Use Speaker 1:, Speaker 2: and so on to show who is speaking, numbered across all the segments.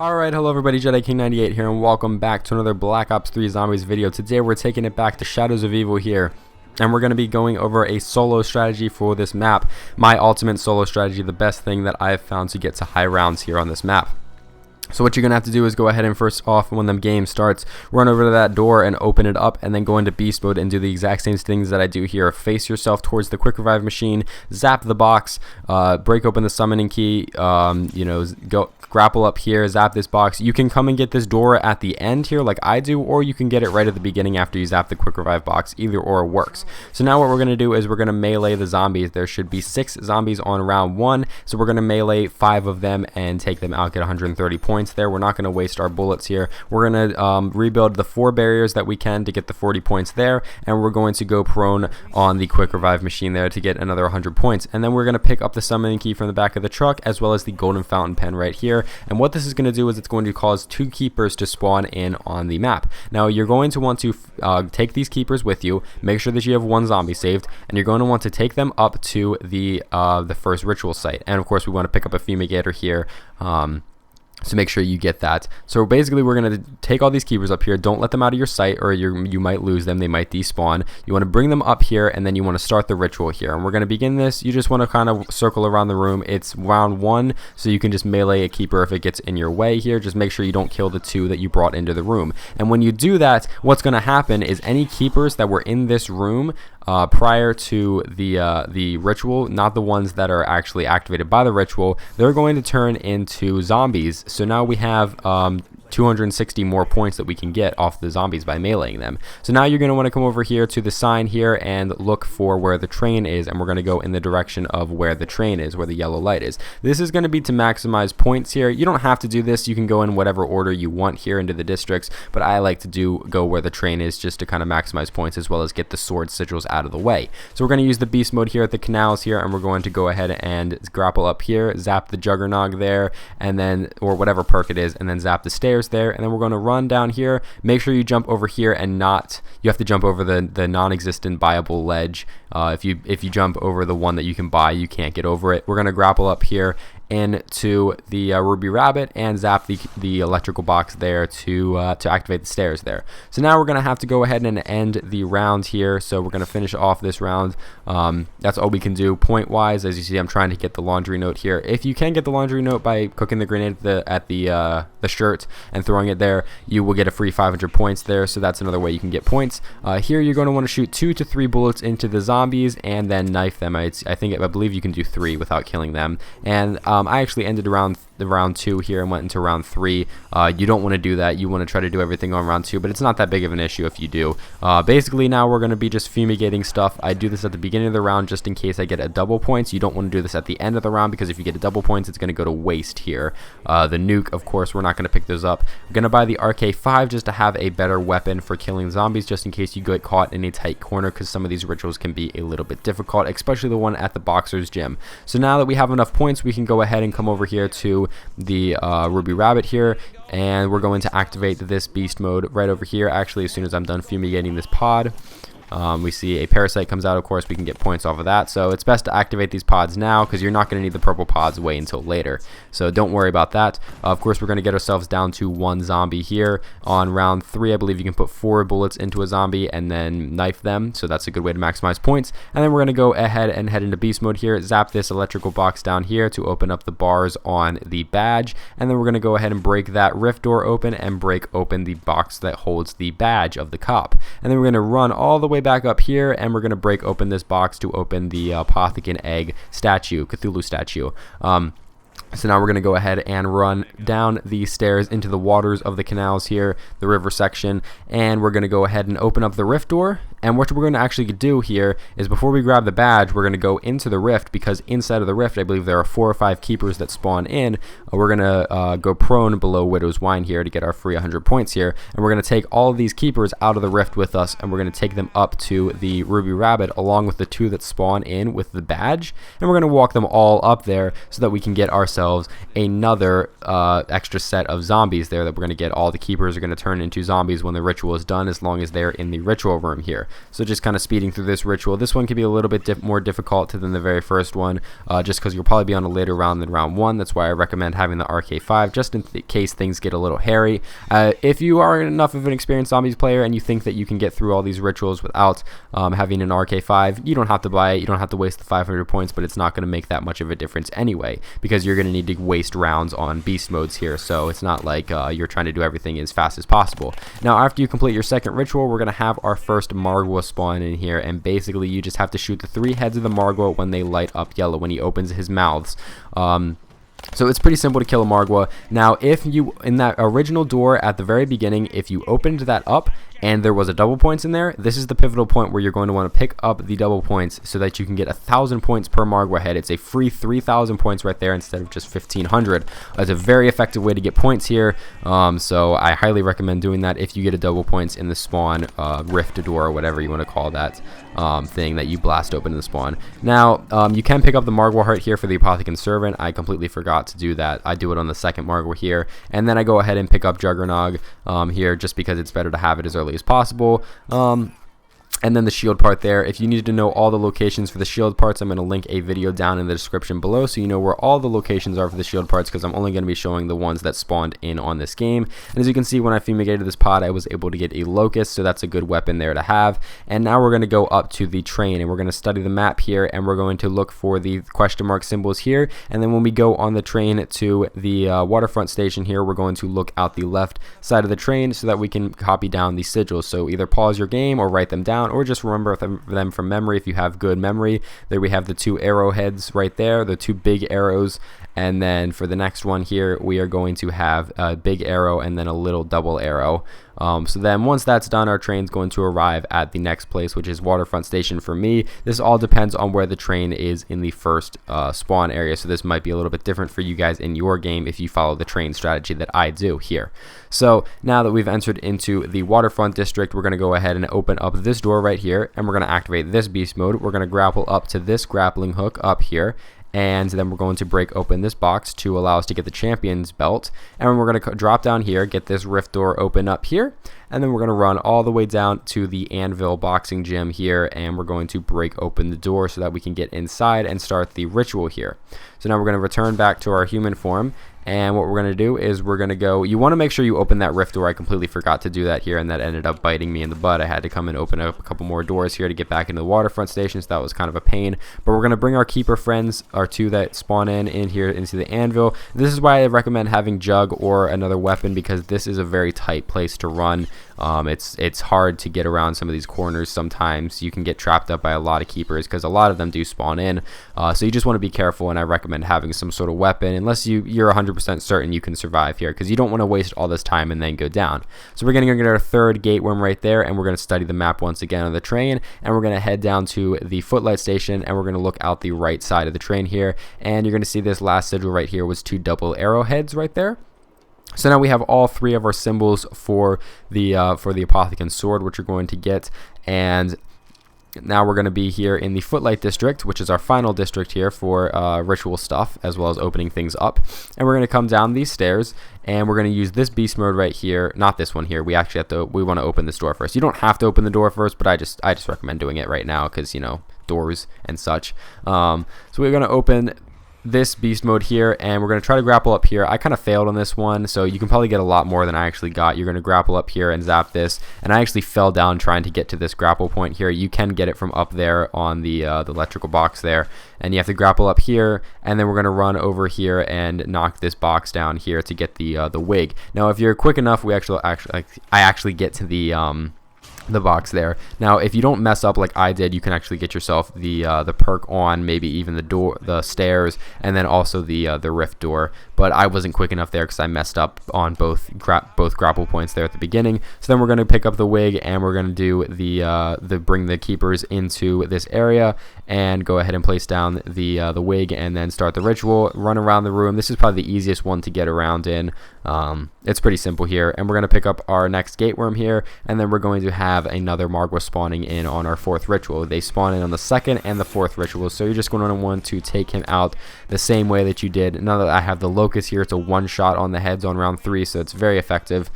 Speaker 1: Alright, hello everybody, Jedi King 98 here, and welcome back to another Black Ops 3 Zombies video. Today we're taking it back to Shadows of Evil here, and we're going to be going over a solo strategy for this map. My ultimate solo strategy, the best thing that I've found to get to high rounds here on this map. So what you're going to have to do is go ahead and first off, when the game starts, run over to that door and open it up, and then go into beast mode and do the exact same things that I do here. Face yourself towards the quick revive machine, zap the box, break open the summoning key, go grapple up here, zap this box. You can come and get this door at the end here like I do, or you can get it right at the beginning after you zap the quick revive box. Either or works. So now what we're going to do is we're going to melee the zombies. There should be 6 zombies on round 1, so we're going to melee 5 of them and take them out, get 130 points there. We're not going to waste our bullets here. We're going to rebuild the 4 barriers that we can to get the 40 points there, and we're going to go prone on the quick revive machine there to get another 100 points. And then we're going to pick up the summoning key from the back of the truck, as well as the golden fountain pen right here. And what this is going to do is it's going to cause 2 keepers to spawn in on the map. Now you're going to want to take these keepers with you, make sure that you have 1 zombie saved, and you're going to want to take them up to the first ritual site. And of course we want to pick up a fumigator here, so make sure you get that. So basically we're going to take all these keepers up here. Don't let them out of your sight, or you might lose them. They might despawn. You want to bring them up here, and then you want to start the ritual here. And we're going to begin this. You just want to kind of circle around the room. It's round 1, so you can just melee a keeper if it gets in your way here. Just make sure you don't kill the 2 that you brought into the room. And when you do that, what's going to happen is any keepers that were in this room prior to the ritual, not the ones that are actually activated by the ritual, they're going to turn into zombies. So now we have 260 more points that we can get off the zombies by meleeing them. So now you're going to want to come over here to the sign here and look for where the train is, and we're going to go in the direction of where the train is, where the yellow light is. This is going to be to maximize points here. You don't have to do this. You can go in whatever order you want here into the districts, but I like to go where the train is, just to kind of maximize points as well as get the sword sigils out of the way. So we're going to use the beast mode here at the canals here, and we're going to go ahead and grapple up here, zap the juggernog there, and then, or whatever perk it is, and then zap the stairs there. And then we're going to run down here. Make sure you jump over here, and you have to jump over the non-existent buyable ledge. If you jump over the one that you can buy, you can't get over it. We're going to grapple up here into the ruby rabbit and zap the electrical box there to activate the stairs there. So now we're going to have to go ahead and end the round here. So we're going to finish off this round. That's all we can do point wise. As you see, I'm trying to get the laundry note here. If you can get the laundry note by cooking the grenade at the shirt and throwing it there, you will get a free 500 points there. So that's another way you can get points. Here you're going to want to shoot 2 to 3 bullets into the zombies and then knife them. I believe you can do 3 without killing them. And I actually ended around round 2 here and went into round 3. You don't want to do that. You want to try to do everything on round 2, but it's not that big of an issue if you do. Basically now we're going to be just fumigating stuff. I do this at the beginning of the round just in case I get a double points. You don't want to do this at the end of the round, because if you get a double points, it's going to go to waste here. The nuke, of course, we're not going to pick those up. I'm going to buy the RK5 just to have a better weapon for killing zombies, just in case you get caught in a tight corner, because some of these rituals can be a little bit difficult, especially the one at the boxer's gym. So now that we have enough points, we can go ahead and come over here to the ruby rabbit here, and we're going to activate this beast mode right over here. Actually, as soon as I'm done fumigating this pod, we see a parasite comes out. Of course, we can get points off of that, so it's best to activate these pods now, because you're not going to need the purple pods wait until later, so don't worry about that. Of course, we're going to get ourselves down to 1 zombie here. On round 3, I believe you can put 4 bullets into a zombie and then knife them, so that's a good way to maximize points. And then we're going to go ahead and head into beast mode here, zap this electrical box down here to open up the bars on the badge, and then we're going to go ahead and break that rift door open and break open the box that holds the badge of the cop. And then we're going to run all the way back up here, and we're going to break open this box to open the Apothecon egg statue, Cthulhu statue. So now we're going to go ahead and run down the stairs into the waters of the canals here, the river section, and we're going to go ahead and open up the rift door. And what we're going to actually do here is, before we grab the badge, we're going to go into the rift, because inside of the rift, I believe there are 4 or 5 keepers that spawn in. We're going to go prone below Widow's Wine here to get our free 100 points here, and we're going to take all of these keepers out of the rift with us, and we're going to take them up to the ruby rabbit along with the 2 that spawn in with the badge, and we're going to walk them all up there so that we can get ourselves another extra set of zombies there that we're going to get. All the keepers are going to turn into zombies when the ritual is done, as long as they're in the ritual room here. So just kind of speeding through this ritual. This one can be a little bit more difficult than the very first one, just because you'll probably be on a later round than round 1. That's why I recommend having the RK5, just in case things get a little hairy. If you are enough of an experienced zombies player and you think that you can get through all these rituals without having an RK5, you don't have to buy it. You don't have to waste the 500 points, but it's not going to make that much of a difference anyway, because you're going to need to waste rounds on beast modes here. So it's not like you're trying to do everything as fast as possible. Now, after you complete your second ritual, we're going to have our first Margwa spawn in here, and basically you just have to shoot the 3 heads of the Margwa when they light up yellow, when he opens his mouths. So it's pretty simple to kill a Margwa. Now, if you, in that original door at the very beginning, if you opened that up and there was a double points in there, this is the pivotal point where you're going to want to pick up the double points so that you can get 1,000 points per Margwa head. It's a free 3,000 points right there instead of just 1,500. It's a very effective way to get points here. So I highly recommend doing that if you get a double points in the spawn rift door, or whatever you want to call that thing that you blast open in the spawn. Now, you can pick up the Margwa heart here for the Apothecary Servant. I completely forgot to do that. I do it on the second Margwa here, and then I go ahead and pick up Juggernog here, just because it's better to have it as early as possible. And then the shield part there. If you needed to know all the locations for the shield parts, I'm going to link a video down in the description below so you know where all the locations are for the shield parts, because I'm only going to be showing the ones that spawned in on this game. And as you can see, when I fumigated this pod, I was able to get a locust, so that's a good weapon there to have. And now we're going to go up to the train, and we're going to study the map here, and we're going to look for the question mark symbols here. And then when we go on the train to the Waterfront Station here, we're going to look out the left side of the train so that we can copy down the sigils. So either pause your game or write them down, or just remember them from memory if you have good memory. There we have the 2 arrowheads right there, the 2 big arrows. And then for the next one here, we are going to have a big arrow and then a little double arrow. So then once that's done, our train's going to arrive at the next place, which is Waterfront Station for me. This all depends on where the train is in the first spawn area, so this might be a little bit different for you guys in your game if you follow the train strategy that I do here. So now that we've entered into the Waterfront District, we're going to go ahead and open up this door right here, and we're going to activate this beast mode. We're going to grapple up to this grappling hook up here, and then we're going to break open this box to allow us to get the champion's belt, and we're going to drop down here, get this rift door open up here, and then we're going to run all the way down to the Anvil boxing gym here, and we're going to break open the door so that we can get inside and start the ritual here. So now we're going to return back to our human form, and what we're going to do is we're going to go, you want to make sure you open that rift door. I completely forgot to do that here, and that ended up biting me in the butt. I had to come and open up a couple more doors here to get back into the Waterfront Station, so that was kind of a pain. But we're going to bring our keeper friends, our 2 that spawn in here into the Anvil. This is why I recommend having Jug or another weapon, because this is a very tight place to run. It's hard to get around some of these corners. Sometimes you can get trapped up by a lot of keepers, because a lot of them do spawn in. So you just want to be careful, and I recommend having some sort of weapon, unless you're 100% certain you can survive here, because you don't want to waste all this time and then go down. So we're going to get our 3rd gate worm right there, and we're going to study the map once again on the train, and we're going to head down to the Footlight Station, and we're going to look out the right side of the train here, and you're going to see this last sigil right here was 2 double arrowheads right there. So now we have all 3 of our symbols for the Apothecary Sword, which you're going to get, and now we're going to be here in the Footlight District, which is our final district here for ritual stuff, as well as opening things up. And we're going to come down these stairs, and we're going to use this beast mode right here. Not this one here. We actually have to. We want to open this door first. You don't have to open the door first, but I just recommend doing it right now, because, you know, doors and such. So we're going to open this beast mode here, and we're going to try to grapple up here. I kind of failed on this one, so you can probably get a lot more than I actually got. You're going to grapple up here and zap this, and I actually fell down trying to get to this grapple point here. You can get it from up there on the electrical box there, and you have to grapple up here, and then we're going to run over here and knock this box down here to get the wig. Now, if you're quick enough, I actually get to the box there. Now, if you don't mess up like I did, you can actually get yourself the perk on, maybe even the stairs, and then also the rift door. But I wasn't quick enough there because I messed up on both grapple points there at the beginning. So then we're going to pick up the wig, and we're going to do the bring the keepers into this area, and go ahead and place down the wig, and then start the ritual. Run around the room. This is probably the easiest one to get around in. It's pretty simple here, and we're going to pick up our next gate worm here, and then we're going to have another Margwa spawning in on our 4th ritual. They spawn in on the 2nd and the 4th ritual, so you're just going to want to take him out the same way that you did. Now that I have the locust here, it's a 1-shot on the heads on round 3, so it's very effective.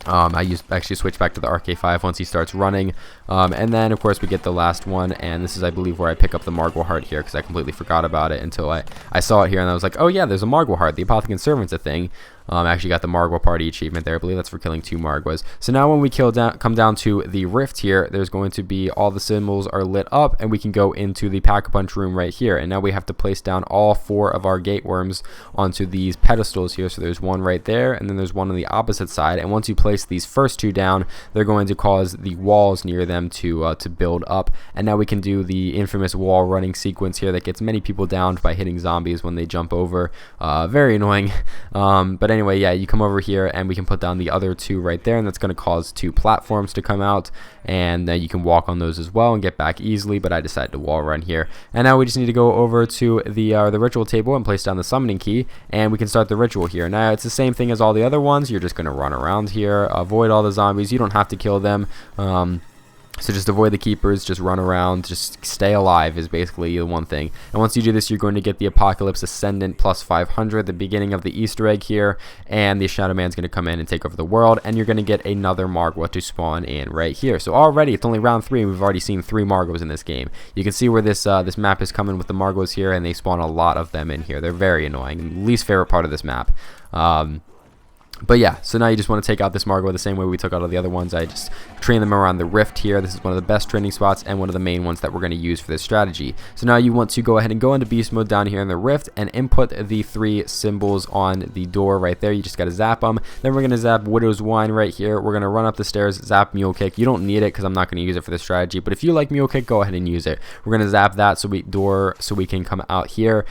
Speaker 1: I actually switch back to the RK5 once he starts running, and then of course we get the last one, and this is, I believe, where I pick up the Margwa Heart here, because I completely forgot about it until I saw it here, and I was like, oh yeah, there's a Margwa Heart. The Apothicon Servant's a thing. I actually got the Margwa Party achievement there. I believe that's for killing 2 Margwas. So now when we come down to the rift here, there's going to be all the symbols are lit up, and we can go into the Pack-a-Punch room right here. And now we have to place down all 4 of our gate worms onto these pedestals here. So there's one right there, and then there's one on the opposite side. And once you place these first 2 down, they're going to cause the walls near them to build up. And now we can do the infamous wall running sequence here that gets many people downed by hitting zombies when they jump over. Very annoying. But anyway, yeah, you come over here and we can put down the other 2 right there, and that's going to cause 2 platforms to come out, and you can walk on those as well and get back easily, but I decided to wall run here. And now we just need to go over to the ritual table and place down the summoning key, and we can start the ritual here. Now it's the same thing as all the other ones. You're just going to run around here, avoid all the zombies. You don't have to kill them. So just avoid the keepers, just run around, just stay alive is basically the one thing. And once you do this, you're going to get the Apocalypse Ascendant plus 500, the beginning of the Easter egg here, and the Shadow Man's going to come in and take over the world, and you're going to get another Margwa to spawn in right here. So already, it's only round 3, and we've already seen 3 Margwas in this game. You can see where this this map is coming with the Margwas here, and they spawn a lot of them in here. They're very annoying. Least favorite part of this map. But yeah, so now you just want to take out this Margwa the same way we took out all the other ones. I just train them around the rift here. This is one of the best training spots and one of the main ones that we're going to use for this strategy. So now you want to go ahead and go into beast mode down here in the rift and input the 3 symbols on the door right there. You just got to zap them. Then we're going to zap Widow's Wine right here. We're going to run up the stairs, zap Mule Kick. You don't need it because I'm not going to use it for this strategy, but if you like Mule Kick, go ahead and use it. We're going to zap that so we can come out here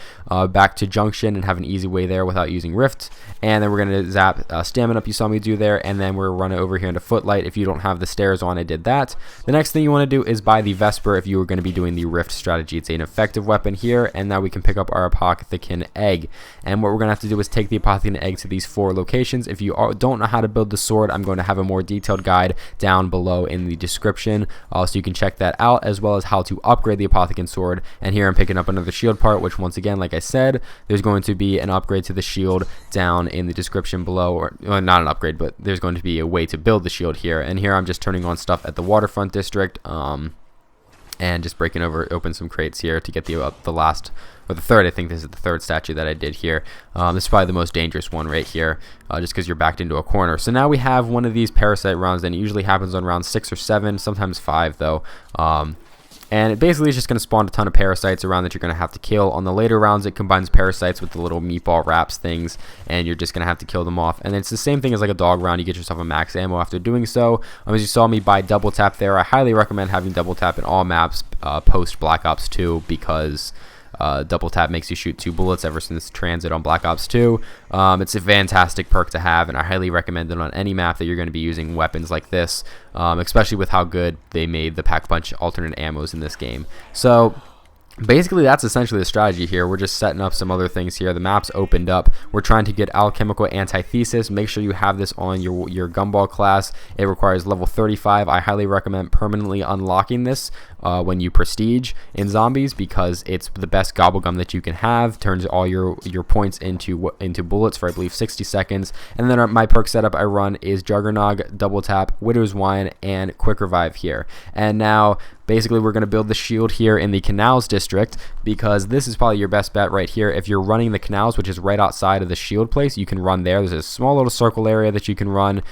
Speaker 1: back to Junction and have an easy way there without using rift. And then we're going to zap Stamina Up, you saw me do there, and then we're running over here into Footlight. If you don't have the stairs on, I did that. The next thing you want to do is buy the Vesper if you were going to be doing the rift strategy. It's an effective weapon here, and now we can pick up our Apothicon Egg. And what we're going to have to do is take the Apothicon Egg to these 4 locations. If you don't know how to build the sword, I'm going to have a more detailed guide down below in the description, so you can check that out, as well as how to upgrade the Apothicon Sword. And here I'm picking up another shield part, which once again, like I said, there's going to be an upgrade to the shield down in the description below, or not an upgrade, but there's going to be a way to build the shield here. And here I'm just turning on stuff at the Waterfront District, and just breaking open some crates here to get the last, or the third, I think this is the 3rd statue that I did here. This is probably the most dangerous one right here, just because you're backed into a corner. So now we have one of these parasite rounds, and it usually happens on round 6 or 7, sometimes 5 though. And it basically is just going to spawn a ton of parasites around that you're going to have to kill. On the later rounds, it combines parasites with the little meatball wraps things, and you're just going to have to kill them off. And it's the same thing as like a dog round. You get yourself a max ammo after doing so. As you saw me buy double tap there, I highly recommend having double tap in all maps post Black Ops 2, because double tap makes you shoot 2 bullets ever since transit on Black Ops 2. It's a fantastic perk to have, and I highly recommend it on any map that you're going to be using weapons like this, especially with how good they made the Pack-a-Punch alternate ammos in this game. So basically, that's essentially the strategy here. We're just setting up some other things here. The map's opened up. We're trying to get Alchemical Antithesis. Make sure you have this on your Gumball class. It requires level 35. I highly recommend permanently unlocking this when you prestige in zombies, because it's the best gobblegum that you can have. Turns all your points into bullets for, I believe, 60 seconds. And then my perk setup I run is Juggernog, Double Tap, Widow's Wine, and Quick Revive here. And now basically we're going to build the shield here in the Canals District, because this is probably your best bet right here. If you're running the canals, which is right outside of the shield place, you can run there. There's a small little circle area that you can run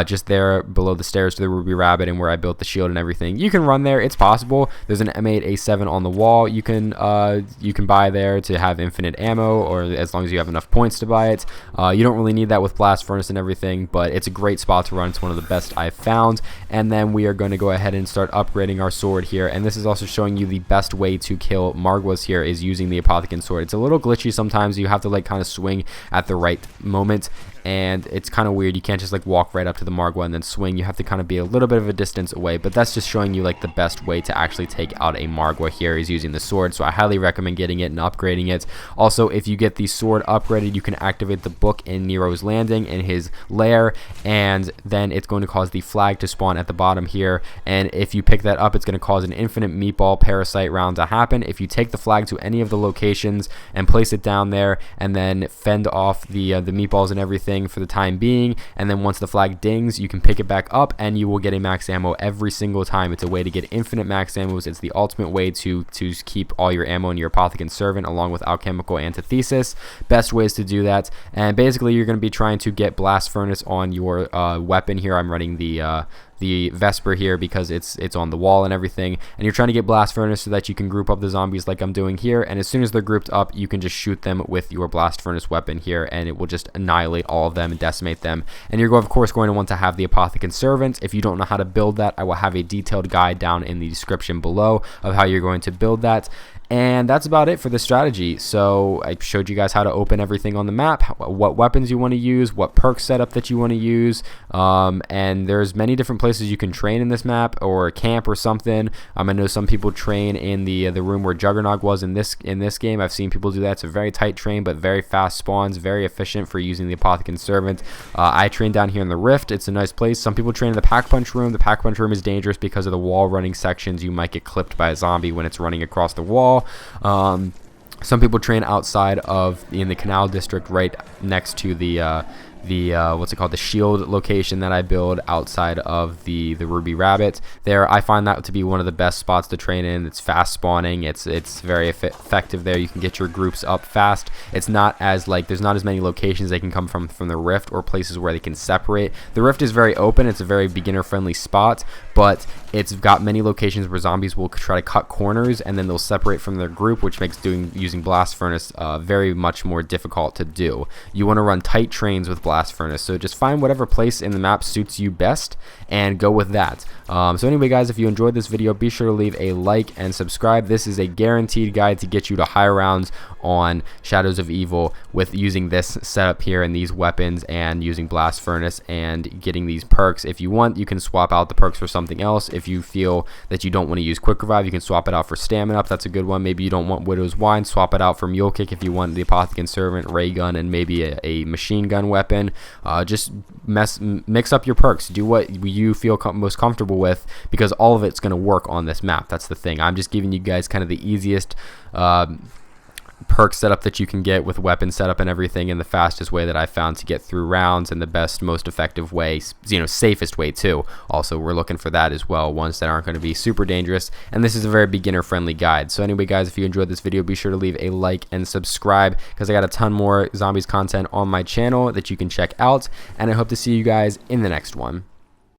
Speaker 1: just there below the stairs to the Ruby Rabbit and where I built the shield and everything. You can run there. It's possible. There's an M8 A7 on the wall. You can buy there to have infinite ammo, or as long as you have enough points to buy it. You don't really need that with Blast Furnace and everything, but it's a great spot to run. It's one of the best I've found. And then we are going to go ahead and start upgrading our sword here, and this is also showing you the best way to kill Margwas here is using the Apothicon Sword. It's a little glitchy sometimes. You have to like kind of swing at the right moment, and it's kind of weird. You can't just like walk right up to the Margwa and then swing. You have to kind of be a little bit of a distance away, but that's just showing you like the best way to actually take out a Margwa here is using the sword. So I highly recommend getting it and upgrading it. Also, if you get the sword upgraded, you can activate the book in Nero's Landing in his lair, and then it's going to cause the flag to spawn at the bottom here. And if you pick that up, it's going to cause an infinite meatball parasite round to happen. If you take the flag to any of the locations and place it down there, and then fend off the meatballs and everything, everything for the time being, and then once the flag dings, you can pick it back up and you will get a max ammo every single time. It's a way to get infinite max ammos. It's the ultimate way to keep all your ammo in your Apothicon Servant, along with Alchemical Antithesis. Best ways to do that. And basically you're going to be trying to get Blast Furnace on your weapon here. I'm running the Vesper here because it's on the wall and everything, and you're trying to get Blast Furnace so that you can group up the zombies like I'm doing here, and as soon as they're grouped up, you can just shoot them with your Blast Furnace weapon here, and it will just annihilate all of them and decimate them. And you're of course going to want to have the Apothicon Servant. If you don't know how to build that, I will have a detailed guide down in the description below of how you're going to build that. And that's about it for the strategy. So I showed you guys how to open everything on the map, what weapons you want to use, what perk setup that you want to use, and there's many different places you can train in this map, or camp or something. I know some people train in the room where Juggernog was in this game. I've seen people do that. It's a very tight train, but very fast spawns, very efficient for using the Apothicon Servant. I train down here in the Rift. It's a nice place. Some people train in the Pack Punch room. The Pack Punch room is dangerous because of the wall running sections. You might get clipped by a zombie when it's running across the wall. Some people train outside in the Canal District, right next to the what's it called, the shield location that I build outside of the Ruby Rabbit. There, I find that to be one of the best spots to train in. It's fast spawning. It's very effective there. You can get your groups up fast. It's not as there's not as many locations they can come from the Rift, or places where they can separate. The Rift is very open. It's a very beginner friendly spot, but it's got many locations where zombies will try to cut corners and then they'll separate from their group, which makes using Blast Furnace very much more difficult to do. You want to run tight trains with Blast Furnace, so just find whatever place in the map suits you best and go with that. So anyway guys, if you enjoyed this video, be sure to leave a like and subscribe. This is a guaranteed guide to get you to high rounds on Shadows of Evil with using this setup here and these weapons, and using Blast Furnace and getting these perks. If you want, you can swap out the perks for something else. If you feel that you don't want to use Quick Revive, you can swap it out for Stamina Up. That's a good one. Maybe you don't want Widow's Wine, swap it out for Mule Kick. If you want the Apothicon Servant, Ray Gun, and maybe a machine gun weapon, just mix up your perks. Do what you feel most comfortable with, because all of it's going to work on this map. That's the thing. I'm just giving you guys kind of the easiest perk setup that you can get with weapon setup and everything, in the fastest way that I found to get through rounds, and the best, most effective way, safest way too. Also, we're looking for that as well, ones that aren't going to be super dangerous, and this is a very beginner friendly guide. So anyway guys, if you enjoyed this video, be sure to leave a like and subscribe, because I got a ton more zombies content on my channel that you can check out, and I hope to see you guys in the next one.